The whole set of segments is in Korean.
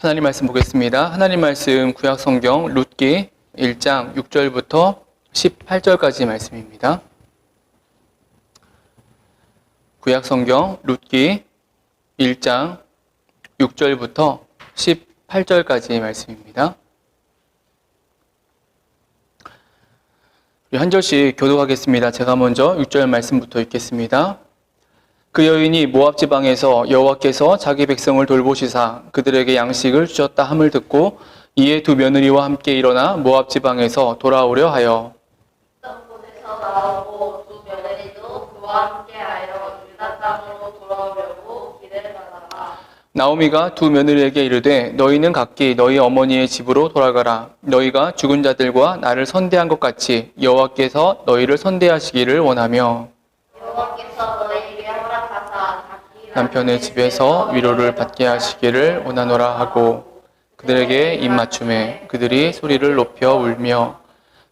하나님 말씀 보겠습니다. 하나님 말씀 구약 성경 룻기 1장 6절부터 18절까지 말씀입니다. 구약 성경 룻기 1장 6절부터 18절까지 말씀입니다. 우리 한 절씩 교독하겠습니다. 제가 먼저 6절 말씀부터 읽겠습니다. 그 여인이 모압 지방에서 여호와께서 자기 백성을 돌보시사 그들에게 양식을 주셨다 함을 듣고 이에 두 며느리와 함께 일어나 모압 지방에서 돌아오려 하여 있던 곳에서 나오고 두 며느리도 그와 함께하여 유다 땅으로 돌아오려고 기대를 하다가 나오미가 두 며느리에게 이르되 너희는 각기 너희 어머니의 집으로 돌아가라. 너희가 죽은 자들과 나를 선대한 것 같이 여호와께서 너희를 선대하시기를 원하며 여호와께서 너희에게 허락하사 자기 남편의 집에서 위로를 받게 하시기를 원하노라 하고 그들에게 입맞춤에 그들이 소리를 높여 울며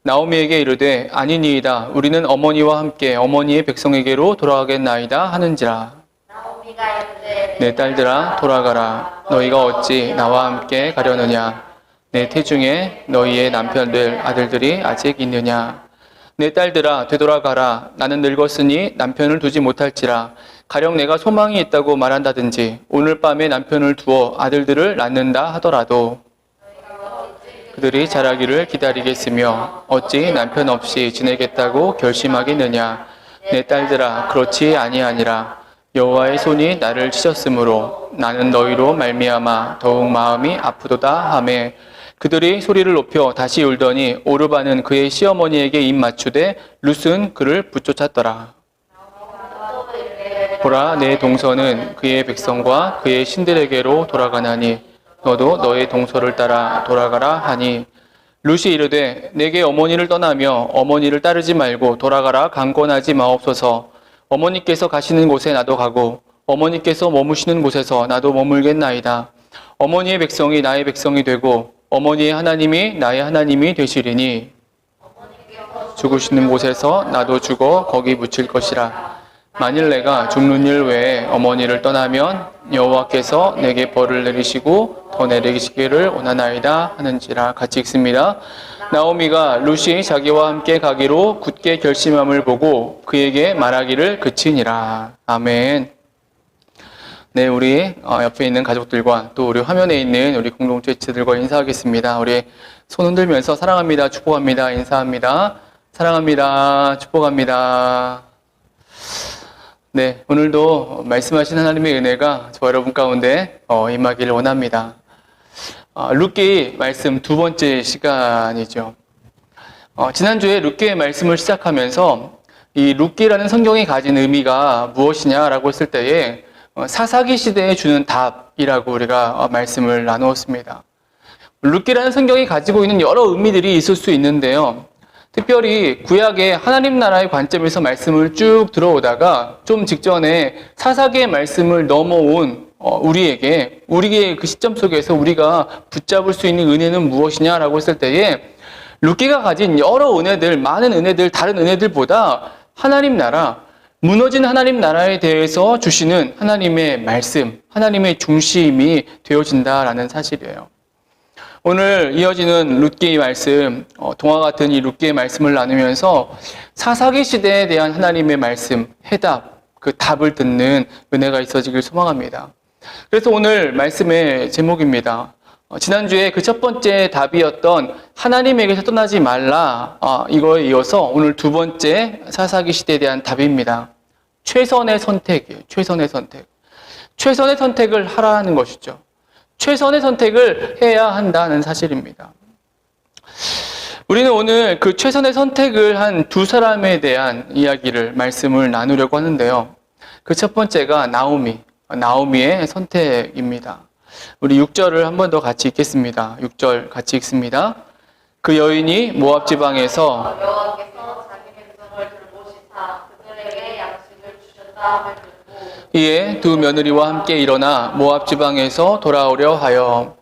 나오미에게 이르되 아니니이다. 우리는 어머니와 함께 어머니의 백성에게로 돌아가겠나이다 하는지라. 나오미가 이르되 내 딸들아 돌아가라. 너희가 어찌 나와 함께 가려느냐. 내 태중에 너희의 남편들 아들들이 아직 있느냐. 내 딸들아 되돌아가라. 나는 늙었으니 남편을 두지 못할지라. 가령 내가 소망이 있다고 말한다든지 오늘 밤에 남편을 두어 아들들을 낳는다 하더라도 그들이 자라기를 기다리겠으며 어찌 남편 없이 지내겠다고 결심하겠느냐. 내 딸들아 그렇지 아니하니라. 여호와의 손이 나를 치셨으므로 나는 너희로 말미암아 더욱 마음이 아프도다 하매 그들이 소리를 높여 다시 울더니 오르바는 그의 시어머니에게 입 맞추되 룻은 그를 붙쫓았더라. 보라 내 동서는 그의 백성과 그의 신들에게로 돌아가나니 너도 너의 동서를 따라 돌아가라 하니 룻이 이르되 내게 어머니를 떠나며 어머니를 따르지 말고 돌아가라 강권하지 마옵소서. 어머니께서 가시는 곳에 나도 가고 어머니께서 머무시는 곳에서 나도 머물겠나이다. 어머니의 백성이 나의 백성이 되고 어머니의 하나님이 나의 하나님이 되시리니 죽으시는 곳에서 나도 죽어 거기 묻힐 것이라. 만일 내가 죽는 일 외에 어머니를 떠나면 여호와께서 내게 벌을 내리시고 더 내리시기를 원하나이다 하는지라. 같이 읽습니다. 나오미가 룻이 자기와 함께 가기로 굳게 결심함을 보고 그에게 말하기를 그치니라. 아멘. 네, 우리 옆에 있는 가족들과 또 우리 화면에 있는 우리 공동체 지체들과 인사하겠습니다. 우리 손 흔들면서 사랑합니다, 축복합니다, 인사합니다. 사랑합니다, 축복합니다. 네, 오늘도 말씀하신 하나님의 은혜가 저 여러분 가운데 임하기를 원합니다. 룻기 말씀 두 번째 시간이죠. 지난주에 룻기의 말씀을 시작하면서 이 룻기라는 성경이 가진 의미가 무엇이냐라고 했을 때에 사사기 시대에 주는 답이라고 우리가 말씀을 나누었습니다. 룻기라는 성경이 가지고 있는 여러 의미들이 있을 수 있는데요. 특별히 구약의 하나님 나라의 관점에서 말씀을 쭉 들어오다가 좀 직전에 사사기의 말씀을 넘어온 우리에게 우리의 그 시점 속에서 우리가 붙잡을 수 있는 은혜는 무엇이냐라고 했을 때에 룻기가 가진 여러 은혜들, 많은 은혜들, 다른 은혜들보다 하나님 나라, 무너진 하나님 나라에 대해서 주시는 하나님의 말씀, 하나님의 중심이 되어진다라는 사실이에요. 오늘 이어지는 룻기의 말씀, 동화 같은 이 룻기의 말씀을 나누면서 사사기 시대에 대한 하나님의 말씀, 해답, 그 답을 듣는 은혜가 있어지길 소망합니다. 그래서 오늘 말씀의 제목입니다. 지난주에 그 첫 번째 답이었던 하나님에게서 떠나지 말라, 이거에 이어서 오늘 두 번째 사사기 시대에 대한 답입니다. 최선의 선택이에요. 최선의 선택. 최선의 선택을 하라는 것이죠. 최선의 선택을 해야 한다는 사실입니다. 우리는 오늘 그 최선의 선택을 한 두 사람에 대한 이야기를, 말씀을 나누려고 하는데요. 그 첫 번째가 나오미의 선택입니다. 우리 6절을 한 번 더 같이 읽겠습니다. 6절 같이 읽습니다. 그 여인이 모압 지방에서 여호와께서 자기 백성을 돌보시사 그들에게 양식을 주셨다 함을 듣고 이에 두 며느리와 함께 일어나 모압 지방에서 돌아오려 하여.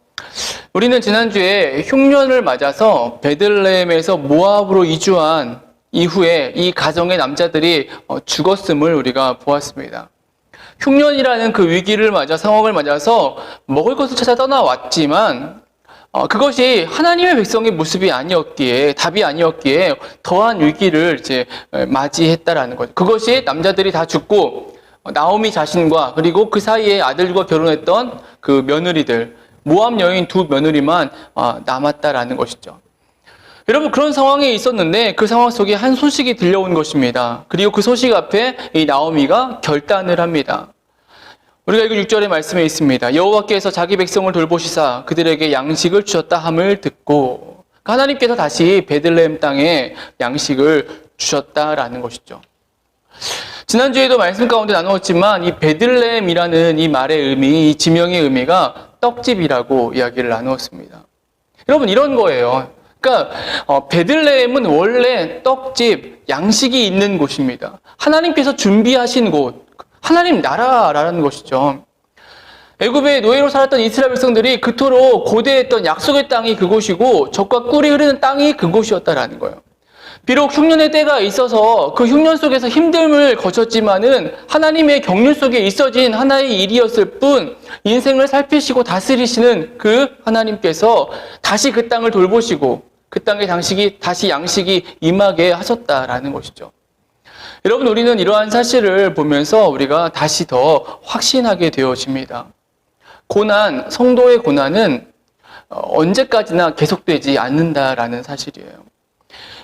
우리는 지난주에 흉년을 맞아서 베들레헴에서 모압으로 이주한 이후에 이 가정의 남자들이 죽었음을 우리가 보았습니다. 흉년이라는 그 위기를 맞아 상황을 맞아서 먹을 것을 찾아 떠나왔지만 그것이 하나님의 백성의 모습이 아니었기에 답이 아니었기에 더한 위기를 이제 맞이했다라는 거죠. 그것이 남자들이 다 죽고 나오미 자신과 그리고 그 사이에 아들과 결혼했던 그 며느리들 모압 여인 두 며느리만 남았다라는 것이죠. 여러분 그런 상황에 있었는데 그 상황 속에 한 소식이 들려온 것입니다. 그리고 그 소식 앞에 이 나오미가 결단을 합니다. 우리가 읽은 6절의 말씀에 있습니다. 여호와께서 자기 백성을 돌보시사 그들에게 양식을 주셨다 함을 듣고 하나님께서 다시 베들레헴 땅에 양식을 주셨다라는 것이죠. 지난주에도 말씀 가운데 나누었지만 이 베들레헴이라는 이 말의 의미, 이 지명의 의미가 떡집이라고 이야기를 나누었습니다. 여러분 이런 거예요. 그러니까 베들레헴은 원래 떡집, 양식이 있는 곳입니다. 하나님께서 준비하신 곳, 하나님 나라라는 것이죠. 애굽의 노예로 살았던 이스라엘 백성들이 그토록 고대했던 약속의 땅이 그곳이고 젖과 꿀이 흐르는 땅이 그곳이었다라는 거예요. 비록 흉년의 때가 있어서 그 흉년 속에서 힘듦을 거쳤지만은 하나님의 경륜 속에 있어진 하나의 일이었을 뿐 인생을 살피시고 다스리시는 그 하나님께서 다시 그 땅을 돌보시고 그 땅에 다시 양식이 임하게 하셨다라는 것이죠. 여러분 우리는 이러한 사실을 보면서 우리가 다시 더 확신하게 되어집니다. 고난, 성도의 고난은 언제까지나 계속되지 않는다라는 사실이에요.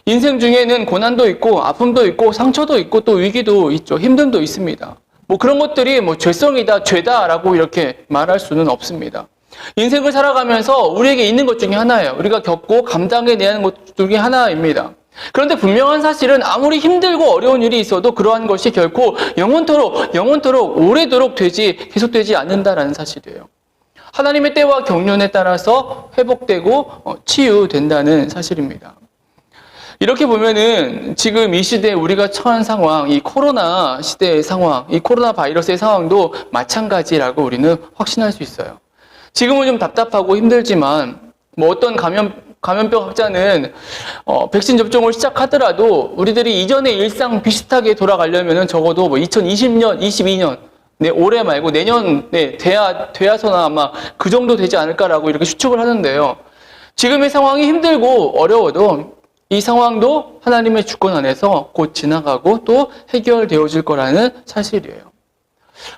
인생 중에는 고난도 있고 아픔도 있고 상처도 있고 또 위기도 있죠. 힘듦도 있습니다. 뭐 그런 것들이 죄성이다, 죄다라고 이렇게 말할 수는 없습니다. 인생을 살아가면서 우리에게 있는 것 중에 하나예요. 우리가 겪고 감당해내야 하는 것 중에 하나입니다. 그런데 분명한 사실은 아무리 힘들고 어려운 일이 있어도 그러한 것이 결코 영원토록 오래도록 계속되지 않는다라는 사실이에요. 하나님의 때와 경륜에 따라서 회복되고 치유된다는 사실입니다. 이렇게 보면은 지금 이 시대에 우리가 처한 상황, 이 코로나 시대의 상황, 이 코로나 바이러스의 상황도 마찬가지라고 우리는 확신할 수 있어요. 지금은 좀 답답하고 힘들지만 어떤 감염병 학자는 백신 접종을 시작하더라도 우리들이 이전의 일상 비슷하게 돌아가려면 적어도 2020년, 22년 올해 말고 내년에 돼야서나 아마 그 정도 되지 않을까라고 이렇게 추측을 하는데요. 지금의 상황이 힘들고 어려워도 이 상황도 하나님의 주권 안에서 곧 지나가고 또 해결되어질 거라는 사실이에요.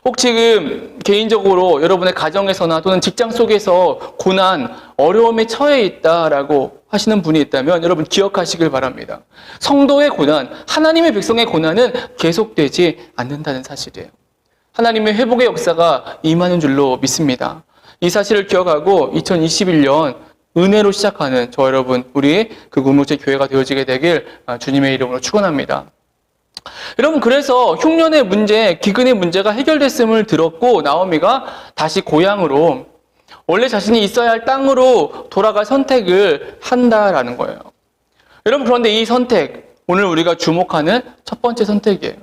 혹 지금 개인적으로 여러분의 가정에서나 또는 직장 속에서 고난, 어려움에 처해 있다라고 하시는 분이 있다면 여러분 기억하시길 바랍니다. 성도의 고난, 하나님의 백성의 고난은 계속되지 않는다는 사실이에요. 하나님의 회복의 역사가 임하는 줄로 믿습니다. 이 사실을 기억하고 2021년 은혜로 시작하는 저 여러분, 우리 그 공동체 교회가 되어지게 되길 주님의 이름으로 축원합니다. 여러분 그래서 흉년의 문제, 기근의 문제가 해결됐음을 들었고 나오미가 다시 고향으로 원래 자신이 있어야 할 땅으로 돌아갈 선택을 한다라는 거예요. 여러분 그런데 이 선택, 오늘 우리가 주목하는 첫 번째 선택이에요.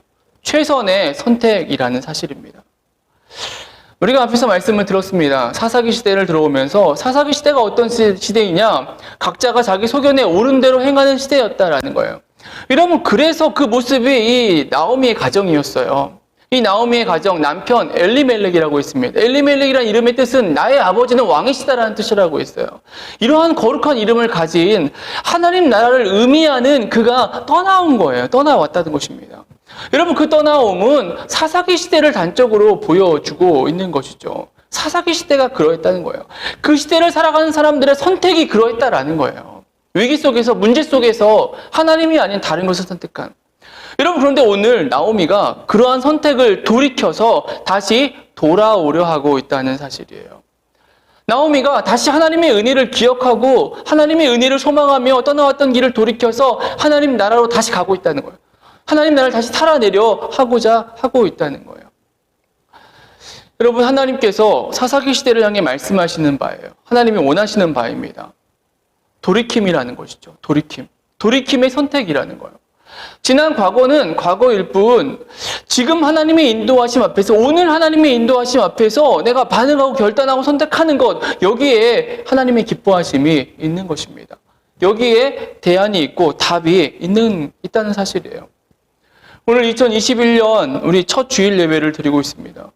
최선의 선택이라는 사실입니다. 우리가 앞에서 말씀을 들었습니다. 사사기 시대를 들어오면서 사사기 시대가 어떤 시대이냐? 각자가 자기 소견에 옳은 대로 행하는 시대였다라는 거예요. 여러분 그래서 그 모습이 이 나오미의 가정이었어요. 이 나오미의 가정 남편 엘리멜렉이라고 있습니다. 엘리멜렉이라는 이름의 뜻은 나의 아버지는 왕이시다라는 뜻이라고 했어요. 이러한 거룩한 이름을 가진 하나님 나라를 의미하는 그가 떠나온 거예요. 떠나왔다는 것입니다. 여러분 그 떠나옴은 사사기 시대를 단적으로 보여주고 있는 것이죠. 사사기 시대가 그러했다는 거예요. 그 시대를 살아가는 사람들의 선택이 그러했다라는 거예요. 위기 속에서 문제 속에서 하나님이 아닌 다른 것을 선택한. 여러분 그런데 오늘 나오미가 그러한 선택을 돌이켜서 다시 돌아오려 하고 있다는 사실이에요. 나오미가 다시 하나님의 은혜를 기억하고 하나님의 은혜를 소망하며 떠나왔던 길을 돌이켜서 하나님 나라로 다시 가고 있다는 거예요. 하나님 나라를 다시 살아내려 하고자 하고 있다는 거예요. 여러분 하나님께서 사사기 시대를 향해 말씀하시는 바예요. 하나님이 원하시는 바입니다. 돌이킴이라는 것이죠. 돌이킴의 선택이라는 거예요. 지난 과거는 과거일 뿐 지금 하나님의 인도하심 앞에서 오늘 하나님의 인도하심 앞에서 내가 반응하고 결단하고 선택하는 것 여기에 하나님의 기뻐하심이 있는 것입니다. 여기에 대안이 있고 답이 있다는 사실이에요. 오늘 2021년 우리 첫 주일 예배를 드리고 있습니다.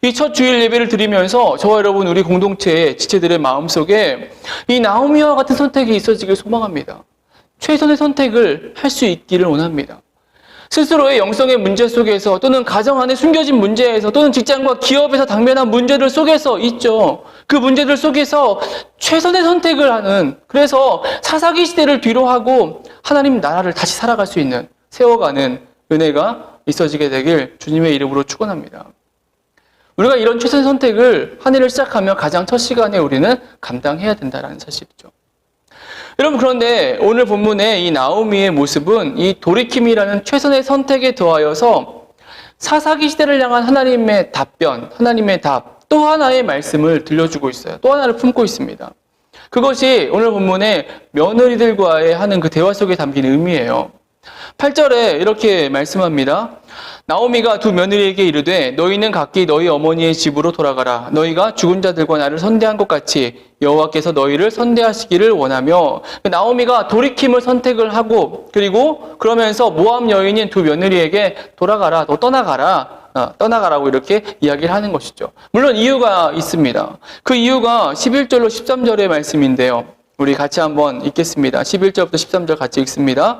이 첫 주일 예배를 드리면서 저와 여러분 우리 공동체의 지체들의 마음속에 이 나오미와 같은 선택이 있어지길 소망합니다. 최선의 선택을 할 수 있기를 원합니다. 스스로의 영성의 문제 속에서 또는 가정 안에 숨겨진 문제에서 또는 직장과 기업에서 당면한 문제들 속에서 있죠. 그 문제들 속에서 최선의 선택을 하는, 그래서 사사기 시대를 뒤로하고 하나님 나라를 다시 살아갈 수 있는, 세워가는 은혜가 있어지게 되길 주님의 이름으로 축원합니다. 우리가 이런 최선의 선택을 한 해를 시작하며 가장 첫 시간에 우리는 감당해야 된다는 사실이죠. 여러분, 그런데 오늘 본문의 이 나오미의 모습은 이 돌이킴이라는 최선의 선택에 더하여서 사사기 시대를 향한 하나님의 답변, 하나님의 답, 또 하나의 말씀을 들려주고 있어요. 또 하나를 품고 있습니다. 그것이 오늘 본문의 며느리들과의 하는 그 대화 속에 담긴 의미예요. 8절에 이렇게 말씀합니다. 나오미가 두 며느리에게 이르되 너희는 각기 너희 어머니의 집으로 돌아가라. 너희가 죽은 자들과 나를 선대한 것 같이 여호와께서 너희를 선대하시기를 원하며, 나오미가 돌이킴을 선택을 하고, 그리고 그러면서 모압 여인인 두 며느리에게 돌아가라, 너 떠나가라고 이렇게 이야기를 하는 것이죠. 물론 이유가 있습니다. 그 이유가 11절로 13절의 말씀인데요. 우리 같이 한번 읽겠습니다. 11절부터 13절 같이 읽습니다.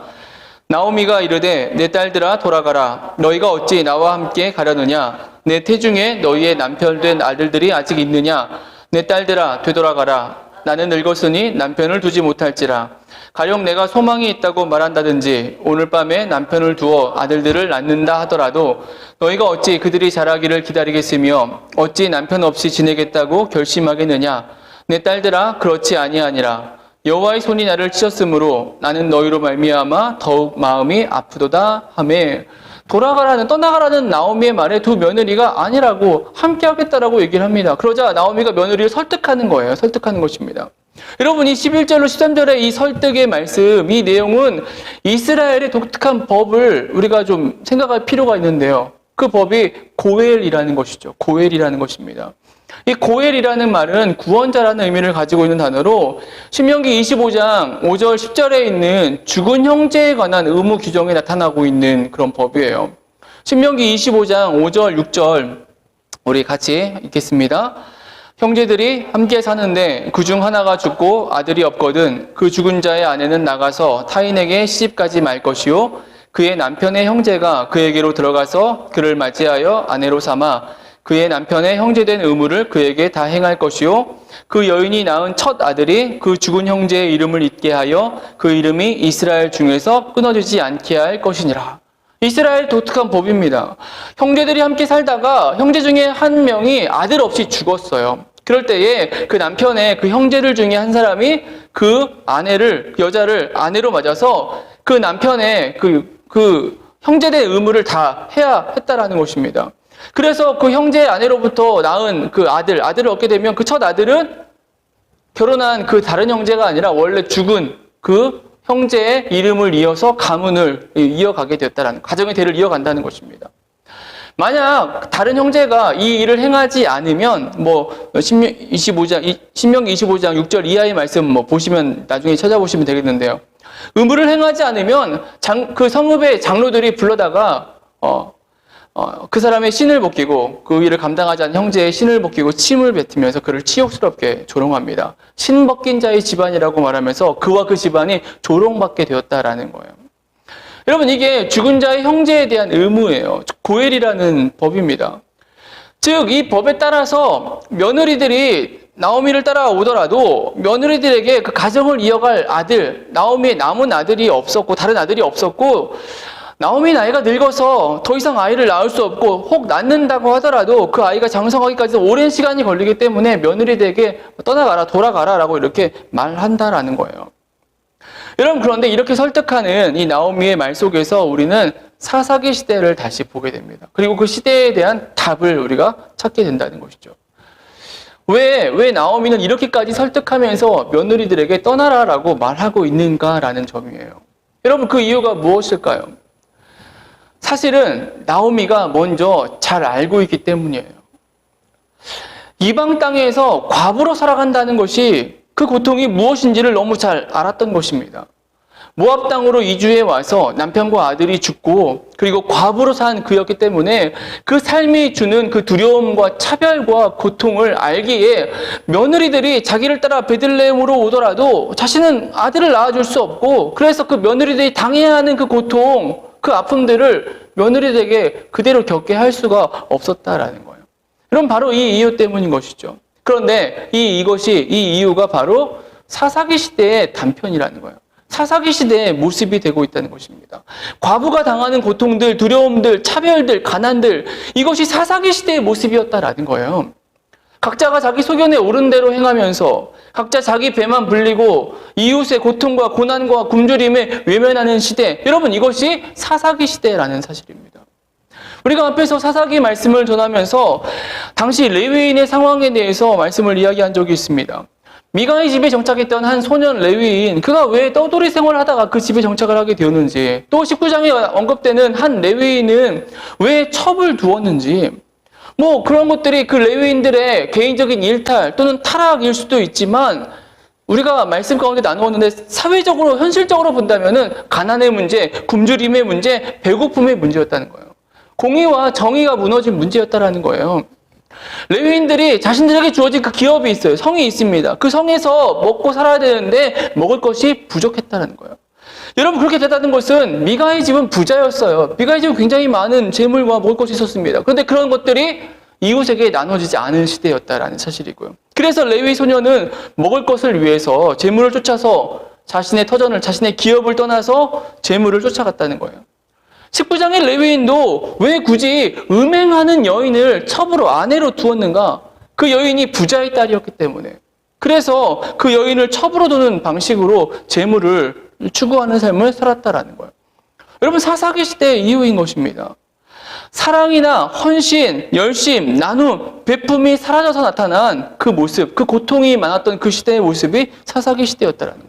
나오미가 이르되 내 딸들아 돌아가라. 너희가 어찌 나와 함께 가려느냐? 내 태중에 너희의 남편 된 아들들이 아직 있느냐? 내 딸들아 되돌아가라. 나는 늙었으니 남편을 두지 못할지라. 가령 내가 소망이 있다고 말한다든지 오늘 밤에 남편을 두어 아들들을 낳는다 하더라도 너희가 어찌 그들이 자라기를 기다리겠으며 어찌 남편 없이 지내겠다고 결심하겠느냐? 내 딸들아 그렇지 아니하니라. 여호와의 손이 나를 치셨으므로 나는 너희로 말미암아 더욱 마음이 아프도다 하매, 떠나가라는 나오미의 말에 두 며느리가 아니라고, 함께 하겠다라고 얘기를 합니다. 그러자 나오미가 며느리를 설득하는 거예요. 설득하는 것입니다. 여러분, 이 11절로 13절의 이 설득의 말씀, 이 내용은 이스라엘의 독특한 법을 우리가 좀 생각할 필요가 있는데요. 그 법이 고엘이라는 것이죠. 고엘이라는 것입니다. 이 고엘이라는 말은 구원자라는 의미를 가지고 있는 단어로 신명기 25장 5절 10절에 있는 죽은 형제에 관한 의무 규정에 나타나고 있는 그런 법이에요. 신명기 25장 5절 6절 우리 같이 읽겠습니다. 형제들이 함께 사는데 그중 하나가 죽고 아들이 없거든 그 죽은 자의 아내는 나가서 타인에게 시집가지 말 것이요 그의 남편의 형제가 그에게로 들어가서 그를 맞이하여 아내로 삼아 그의 남편의 형제된 의무를 그에게 다 행할 것이요 그 여인이 낳은 첫 아들이 그 죽은 형제의 이름을 잊게 하여 그 이름이 이스라엘 중에서 끊어지지 않게 할 것이니라. 이스라엘 독특한 법입니다. 형제들이 함께 살다가 형제 중에 한 명이 아들 없이 죽었어요. 그럴 때에 그 남편의 그 형제들 중에 한 사람이 그 아내를, 여자를 아내로 맞아서 그 남편의 그 형제된 의무를 다 해야 했다라는 것입니다. 그래서 그 형제의 아내로부터 낳은 그 아들을 얻게 되면 그 첫 아들은 결혼한 그 다른 형제가 아니라 원래 죽은 그 형제의 이름을 이어서 가문을 이어가게 되었다라는, 가정의 대를 이어간다는 것입니다. 만약 다른 형제가 이 일을 행하지 않으면 신명기 25장 6절 이하의 말씀 보시면 나중에 찾아보시면 되겠는데요. 의무를 행하지 않으면 그 성읍의 장로들이 불러다가 그 사람의 신을 벗기고 그 일을 감당하지 않은 형제의 신을 벗기고 침을 뱉으면서 그를 치욕스럽게 조롱합니다. 신 벗긴 자의 집안이라고 말하면서 그와 그 집안이 조롱받게 되었다라는 거예요. 여러분, 이게 죽은 자의 형제에 대한 의무예요. 고엘이라는 법입니다. 즉, 이 법에 따라서 며느리들이 나오미를 따라오더라도 며느리들에게 그 가정을 이어갈 아들, 나오미의 남은 아들이 없었고 다른 아들이 없었고 나오미 나이가 늙어서 더 이상 아이를 낳을 수 없고 혹 낳는다고 하더라도 그 아이가 장성하기까지 오랜 시간이 걸리기 때문에 며느리들에게 떠나가라, 돌아가라라고 이렇게 말한다라는 거예요. 여러분, 그런데 이렇게 설득하는 이 나오미의 말 속에서 우리는 사사기 시대를 다시 보게 됩니다. 그리고 그 시대에 대한 답을 우리가 찾게 된다는 것이죠. 왜 나오미는 이렇게까지 설득하면서 며느리들에게 떠나라라고 말하고 있는가라는 점이에요. 여러분, 그 이유가 무엇일까요? 사실은 나오미가 먼저 잘 알고 있기 때문이에요. 이방 땅에서 과부로 살아간다는 것이 그 고통이 무엇인지를 너무 잘 알았던 것입니다. 모압 땅으로 이주해 와서 남편과 아들이 죽고 그리고 과부로 산 그였기 때문에 그 삶이 주는 그 두려움과 차별과 고통을 알기에 며느리들이 자기를 따라 베들레헴으로 오더라도 자신은 아들을 낳아줄 수 없고 그래서 그 며느리들이 당해야 하는 그 고통, 그 아픔들을 며느리들에게 그대로 겪게 할 수가 없었다라는 거예요. 그럼 바로 이 이유 때문인 것이죠. 그런데 이 이유가 바로 사사기 시대의 단편이라는 거예요. 사사기 시대의 모습이 되고 있다는 것입니다. 과부가 당하는 고통들, 두려움들, 차별들, 가난들, 이것이 사사기 시대의 모습이었다라는 거예요. 각자가 자기 소견에 옳은 대로 행하면서 각자 자기 배만 불리고 이웃의 고통과 고난과 굶주림에 외면하는 시대, 여러분 이것이 사사기 시대라는 사실입니다. 우리가 앞에서 사사기 말씀을 전하면서 당시 레위인의 상황에 대해서 말씀을 이야기한 적이 있습니다. 미가의 집에 정착했던 한 소년 레위인, 그가 왜 떠돌이 생활을 하다가 그 집에 정착을 하게 되었는지, 또 19장에 언급되는 한 레위인은 왜 첩을 두었는지, 그런 것들이 그 레위인들의 개인적인 일탈 또는 타락일 수도 있지만 우리가 말씀 가운데 나누었는데 사회적으로 현실적으로 본다면은 가난의 문제, 굶주림의 문제, 배고픔의 문제였다는 거예요. 공의와 정의가 무너진 문제였다라는 거예요. 레위인들이 자신들에게 주어진 그 기업이 있어요. 성이 있습니다. 그 성에서 먹고 살아야 되는데 먹을 것이 부족했다는 거예요. 여러분 그렇게 됐다는 것은 미가의 집은 부자였어요. 미가의 집은 굉장히 많은 재물과 먹을 것이 있었습니다. 그런데 그런 것들이 이웃에게 나눠지지 않은 시대였다라는 사실이고요. 그래서 레위 소년은 먹을 것을 위해서 재물을 쫓아서 자신의 터전을, 자신의 기업을 떠나서 재물을 쫓아갔다는 거예요. 19장의 레위인도 왜 굳이 음행하는 여인을 첩으로 아내로 두었는가? 그 여인이 부자의 딸이었기 때문에. 그래서 그 여인을 첩으로 두는 방식으로 재물을 추구하는 삶을 살았다라는 거예요. 여러분 사사기 시대의 이유인 것입니다. 사랑이나 헌신, 열심, 나눔, 베품이 사라져서 나타난 그 모습, 그 고통이 많았던 그 시대의 모습이 사사기 시대였다라는 거예요.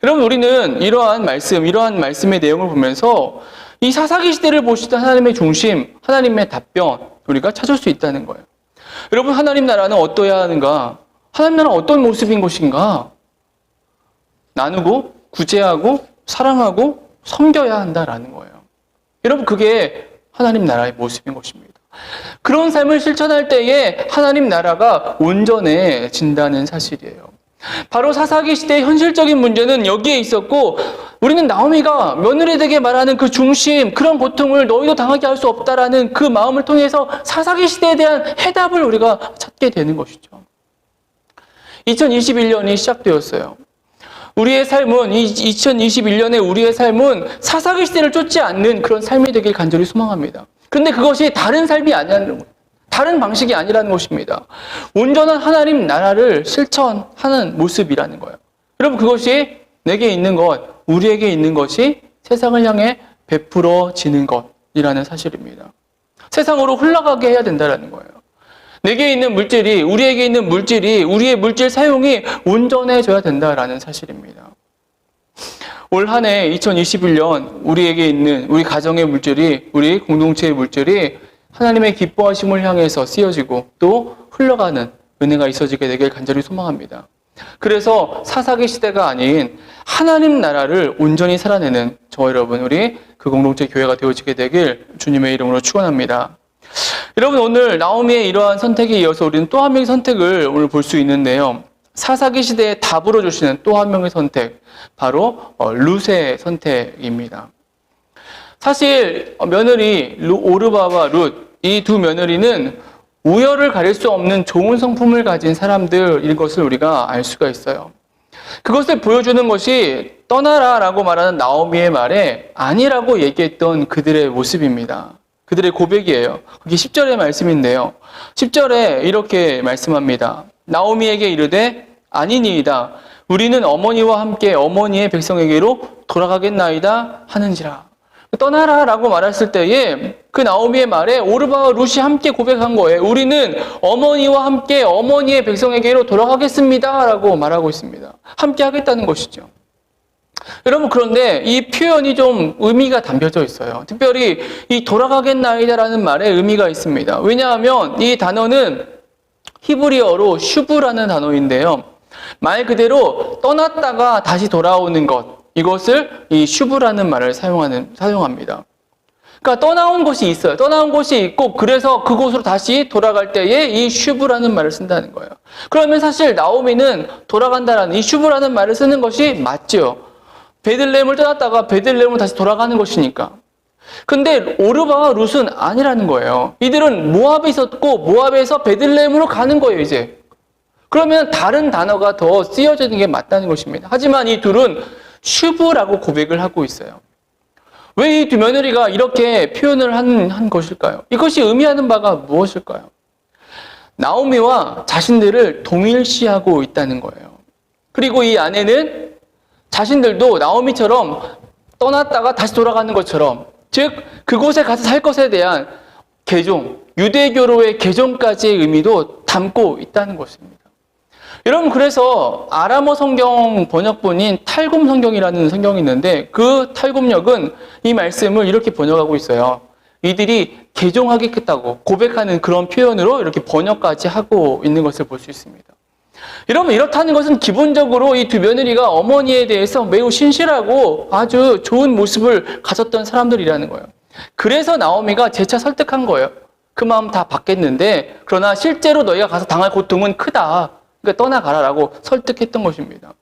여러분 우리는 이러한 말씀의 내용을 보면서 이 사사기 시대를 보시던 하나님의 중심, 하나님의 답변 우리가 찾을 수 있다는 거예요. 여러분 하나님 나라는 어떠해야 하는가? 하나님 나라는 어떤 모습인 것인가? 나누고 구제하고 사랑하고 섬겨야 한다라는 거예요. 여러분 그게 하나님 나라의 모습인 것입니다. 그런 삶을 실천할 때에 하나님 나라가 온전해진다는 사실이에요. 바로 사사기 시대의 현실적인 문제는 여기에 있었고 우리는 나오미가 며느리에게 말하는 그 중심, 그런 고통을 너희도 당하게 할 수 없다라는 그 마음을 통해서 사사기 시대에 대한 해답을 우리가 찾게 되는 것이죠. 2021년이 시작되었어요. 우리의 삶은 2021년에 우리의 삶은 사사기 시대를 쫓지 않는 그런 삶이 되길 간절히 소망합니다. 그런데 그것이 다른 삶이 아니라는 거예요. 다른 방식이 아니라는 것입니다. 온전한 하나님 나라를 실천하는 모습이라는 거예요. 여러분 그것이 내게 있는 것, 우리에게 있는 것이 세상을 향해 베풀어지는 것이라는 사실입니다. 세상으로 흘러가게 해야 된다는 거예요. 내게 있는 물질이, 우리에게 있는 물질이, 우리의 물질 사용이 온전해져야 된다라는 사실입니다. 올 한 해 2021년 우리에게 있는 우리 가정의 물질이, 우리 공동체의 물질이 하나님의 기뻐하심을 향해서 쓰여지고 또 흘러가는 은혜가 있어지게 되길 간절히 소망합니다. 그래서 사사기 시대가 아닌 하나님 나라를 온전히 살아내는 저와 여러분, 우리 그 공동체 교회가 되어지게 되길 주님의 이름으로 축원합니다. 여러분 오늘 나오미의 이러한 선택에 이어서 우리는 또 한 명의 선택을 오늘 볼 수 있는데요. 사사기 시대에 답으로 주시는 또 한 명의 선택, 바로 룻의 선택입니다. 사실 며느리 오르바와 룻, 이 두 며느리는 우열을 가릴 수 없는 좋은 성품을 가진 사람들인 것을 우리가 알 수가 있어요. 그것을 보여주는 것이 떠나라 라고 말하는 나오미의 말에 아니라고 얘기했던 그들의 모습입니다. 그들의 고백이에요. 그게 10절의 말씀인데요. 10절에 이렇게 말씀합니다. 나오미에게 이르되 아니니이다. 우리는 어머니와 함께 어머니의 백성에게로 돌아가겠나이다 하는지라. 떠나라 라고 말했을 때에 그 나오미의 말에 오르바와 룻이 함께 고백한 거예요. 우리는 어머니와 함께 어머니의 백성에게로 돌아가겠습니다 라고 말하고 있습니다. 함께 하겠다는 것이죠. 여러분 그런데 이 표현이 좀 의미가 담겨져 있어요. 특별히 이 돌아가겠나이다라는 말에 의미가 있습니다. 왜냐하면 이 단어는 히브리어로 슈브라는 단어인데요. 말 그대로 떠났다가 다시 돌아오는 것, 이것을 이 슈브라는 말을 사용합니다. 그러니까 떠나온 곳이 있어요. 떠나온 곳이 있고 그래서 그곳으로 다시 돌아갈 때에 이 슈브라는 말을 쓴다는 거예요. 그러면 사실 나오미는 돌아간다라는 이 슈브라는 말을 쓰는 것이 맞죠. 베들레헴을 떠났다가 베들레헴으로 다시 돌아가는 것이니까. 근데 오르바와 룻은 아니라는 거예요. 이들은 모압에 있었고 모압에서 베들레헴으로 가는 거예요, 이제. 그러면 다른 단어가 더 쓰여지는 게 맞다는 것입니다. 하지만 이 둘은 슈브라고 고백을 하고 있어요. 왜 이 두 며느리가 이렇게 표현을 한 것일까요? 이것이 의미하는 바가 무엇일까요? 나오미와 자신들을 동일시하고 있다는 거예요. 그리고 이 아내는 자신들도 나오미처럼 떠났다가 다시 돌아가는 것처럼, 즉 그곳에 가서 살 것에 대한 개종, 유대교로의 개종까지의 의미도 담고 있다는 것입니다. 여러분, 그래서 아람어 성경 번역본인 탈굼 성경이라는 성경이 있는데 그 탈굼역은 이 말씀을 이렇게 번역하고 있어요. 이들이 개종하겠다고 고백하는 그런 표현으로 이렇게 번역까지 하고 있는 것을 볼 수 있습니다. 여러분, 이렇다는 것은 기본적으로 이 두 며느리가 어머니에 대해서 매우 신실하고 아주 좋은 모습을 가졌던 사람들이라는 거예요. 그래서 나오미가 재차 설득한 거예요. 그 마음 다 받겠는데 그러나 실제로 너희가 가서 당할 고통은 크다. 그러니까 떠나가라라고 설득했던 것입니다.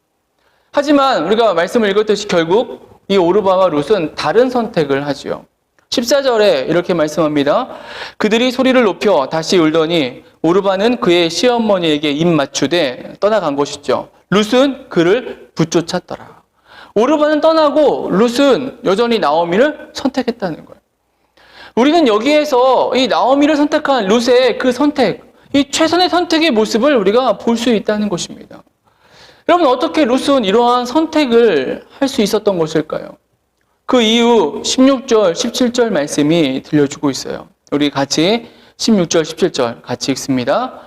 하지만 우리가 말씀을 읽었듯이 결국 이 오르바와 룻은 다른 선택을 하지요. 14절에 이렇게 말씀합니다. 그들이 소리를 높여 다시 울더니 오르바는 그의 시어머니에게 입 맞추되 떠나간 것이죠. 룻은 그를 붙쫓았더라. 오르바는 떠나고 룻은 여전히 나오미를 선택했다는 거예요. 우리는 여기에서 이 나오미를 선택한 룻의 그 선택, 이 최선의 선택의 모습을 우리가 볼 수 있다는 것입니다. 여러분, 어떻게 룻은 이러한 선택을 할 수 있었던 것일까요? 그 이후 16절, 17절 말씀이 들려주고 있어요. 우리 같이 16절, 17절 같이 읽습니다.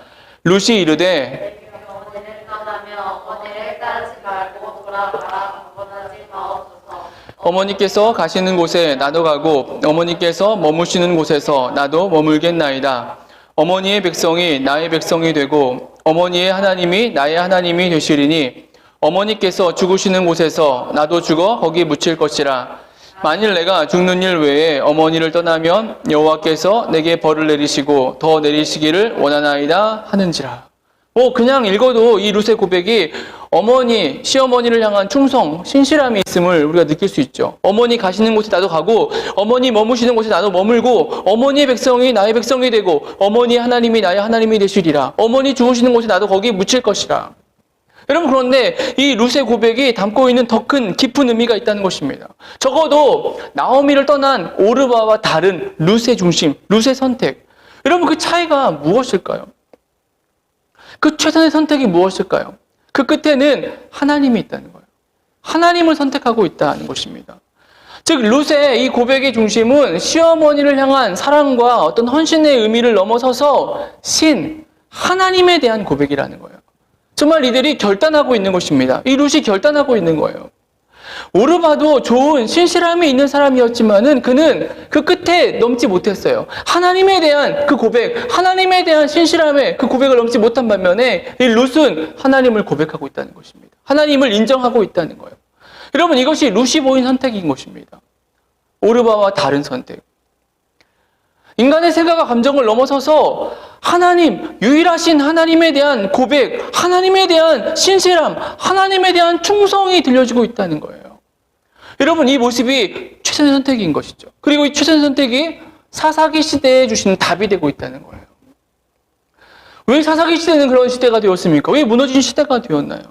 룻이 이르되 어머니를 떠나며 어머니를 따르지 말고 돌아가라. 원하지 마옵소서. 어머니께서 가시는 곳에 나도 가고 어머니께서 머무시는 곳에서 나도 머물겠나이다. 어머니의 백성이 나의 백성이 되고 어머니의 하나님이 나의 하나님이 되시리니 어머니께서 죽으시는 곳에서 나도 죽어 거기 묻힐 것이라. 만일 내가 죽는 일 외에 어머니를 떠나면 여호와께서 내게 벌을 내리시고 더 내리시기를 원하나이다 하는지라. 그냥 읽어도 이 룻의 고백이 어머니, 시어머니를 향한 충성, 신실함이 있음을 우리가 느낄 수 있죠. 어머니 가시는 곳에 나도 가고 어머니 머무시는 곳에 나도 머물고 어머니의 백성이 나의 백성이 되고 어머니 하나님이 나의 하나님이 되시리라. 어머니 죽으시는 곳에 나도 거기 묻힐 것이라. 여러분, 그런데 이 룻의 고백이 담고 있는 더 큰 깊은 의미가 있다는 것입니다. 적어도 나오미를 떠난 오르바와 다른 룻의 중심, 룻의 선택. 여러분, 그 차이가 무엇일까요? 그 최선의 선택이 무엇일까요? 그 끝에는 하나님이 있다는 거예요. 하나님을 선택하고 있다는 것입니다. 즉, 룻의 이 고백의 중심은 시어머니를 향한 사랑과 어떤 헌신의 의미를 넘어서서 하나님에 대한 고백이라는 거예요. 정말 이들이 결단하고 있는 것입니다. 이 룻이 결단하고 있는 거예요. 오르바도 좋은 신실함이 있는 사람이었지만은 그는 그 끝에 넘지 못했어요. 하나님에 대한 그 고백, 하나님에 대한 신실함의 그 고백을 넘지 못한 반면에 이 룻은 하나님을 고백하고 있다는 것입니다. 하나님을 인정하고 있다는 거예요. 여러분, 이것이 룻이 보인 선택인 것입니다. 오르바와 다른 선택. 인간의 생각과 감정을 넘어서서 하나님, 유일하신 하나님에 대한 고백, 하나님에 대한 신실함, 하나님에 대한 충성이 들려지고 있다는 거예요. 여러분, 이 모습이 최선의 선택인 것이죠. 그리고 이 최선의 선택이 사사기 시대에 주시는 답이 되고 있다는 거예요. 왜 사사기 시대는 그런 시대가 되었습니까? 왜 무너진 시대가 되었나요?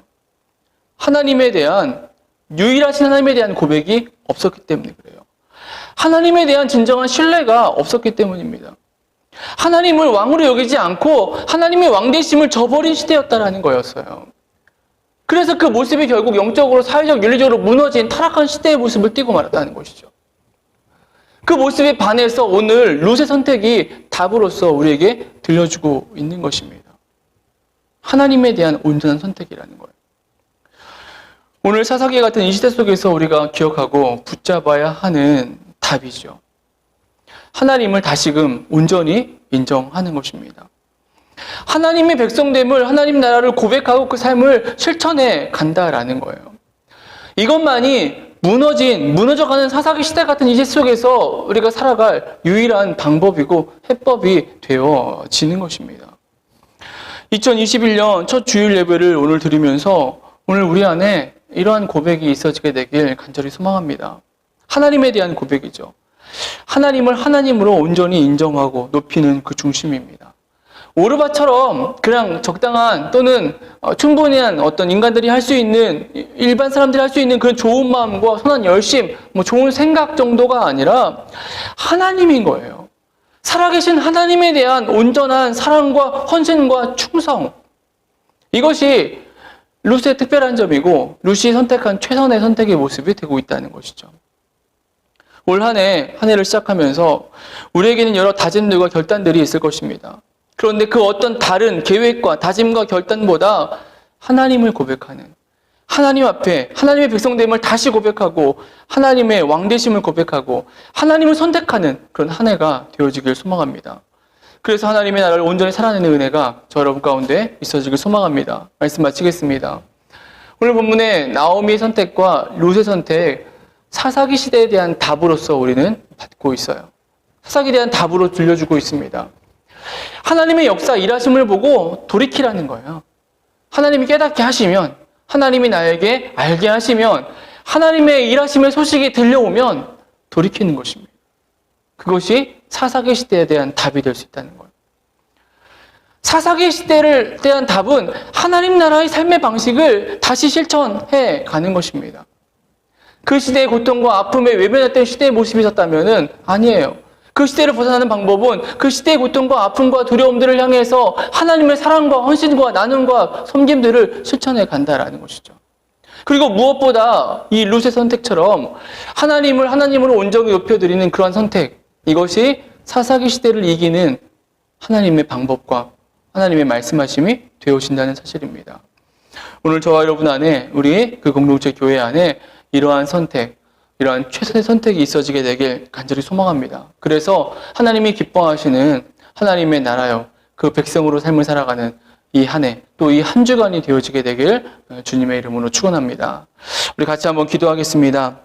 하나님에 대한, 유일하신 하나님에 대한 고백이 없었기 때문에 그래요. 하나님에 대한 진정한 신뢰가 없었기 때문입니다. 하나님을 왕으로 여기지 않고 하나님의 왕되심을 저버린 시대였다라는 거였어요. 그래서 그 모습이 결국 영적으로, 사회적, 윤리적으로 무너진 타락한 시대의 모습을 띠고 말았다는 것이죠. 그 모습에 반해서 오늘 룻의 선택이 답으로서 우리에게 들려주고 있는 것입니다. 하나님에 대한 온전한 선택이라는 거예요. 오늘 사사기 같은 이 시대 속에서 우리가 기억하고 붙잡아야 하는 답이죠. 하나님을 다시금 온전히 인정하는 것입니다. 하나님의 백성됨을, 하나님 나라를 고백하고 그 삶을 실천해 간다라는 거예요. 이것만이 무너져가는 사사기 시대 같은 이 시대 속에서 우리가 살아갈 유일한 방법이고 해법이 되어지는 것입니다. 2021년 첫 주일 예배를 오늘 드리면서 오늘 우리 안에 이러한 고백이 있어지게 되길 간절히 소망합니다. 하나님에 대한 고백이죠. 하나님을 하나님으로 온전히 인정하고 높이는 그 중심입니다. 오르바처럼 그냥 적당한 또는 충분한 어떤 인간들이 할 수 있는, 일반 사람들이 할 수 있는 그런 좋은 마음과 선한 열심, 좋은 생각 정도가 아니라 하나님인 거예요. 살아계신 하나님에 대한 온전한 사랑과 헌신과 충성. 이것이 루스의 특별한 점이고 루시 선택한 최선의 선택의 모습이 되고 있다는 것이죠. 올 한 해를 시작하면서 우리에게는 여러 다짐들과 결단들이 있을 것입니다. 그런데 그 어떤 다른 계획과 다짐과 결단보다 하나님을 고백하는, 하나님 앞에 하나님의 백성됨을 다시 고백하고 하나님의 왕되심을 고백하고 하나님을 선택하는 그런 한 해가 되어지길 소망합니다. 그래서 하나님의 나라를 온전히 살아내는 은혜가 저 여러분 가운데 있어지길 소망합니다. 말씀 마치겠습니다. 오늘 본문의 나오미의 선택과 룻의 선택, 사사기 시대에 대한 답으로서 우리는 받고 있어요. 사사기에 대한 답으로 들려주고 있습니다. 하나님의 역사 일하심을 보고 돌이키라는 거예요. 하나님이 깨닫게 하시면, 하나님이 나에게 알게 하시면, 하나님의 일하심의 소식이 들려오면 돌이키는 것입니다. 그것이 사사기 시대에 대한 답이 될 수 있다는 거예요. 사사기 시대에 대한 답은 하나님 나라의 삶의 방식을 다시 실천해 가는 것입니다. 그 시대의 고통과 아픔에 외면했던 시대의 모습이 있었다면 아니에요. 그 시대를 벗어나는 방법은 그 시대의 고통과 아픔과 두려움들을 향해서 하나님의 사랑과 헌신과 나눔과 섬김들을 실천해 간다라는 것이죠. 그리고 무엇보다 이 룻의 선택처럼 하나님을 하나님으로 온전히 높여드리는 그러한 선택, 이것이 사사기 시대를 이기는 하나님의 방법과 하나님의 말씀하심이 되어진다는 사실입니다. 오늘 저와 여러분 안에, 우리 그 공동체 교회 안에 이러한 선택, 이러한 최선의 선택이 있어지게 되길 간절히 소망합니다. 그래서 하나님이 기뻐하시는 하나님의 나라요, 그 백성으로 삶을 살아가는 이 한 해, 또 이 한 주간이 되어지게 되길 주님의 이름으로 축원합니다. 우리 같이 한번 기도하겠습니다.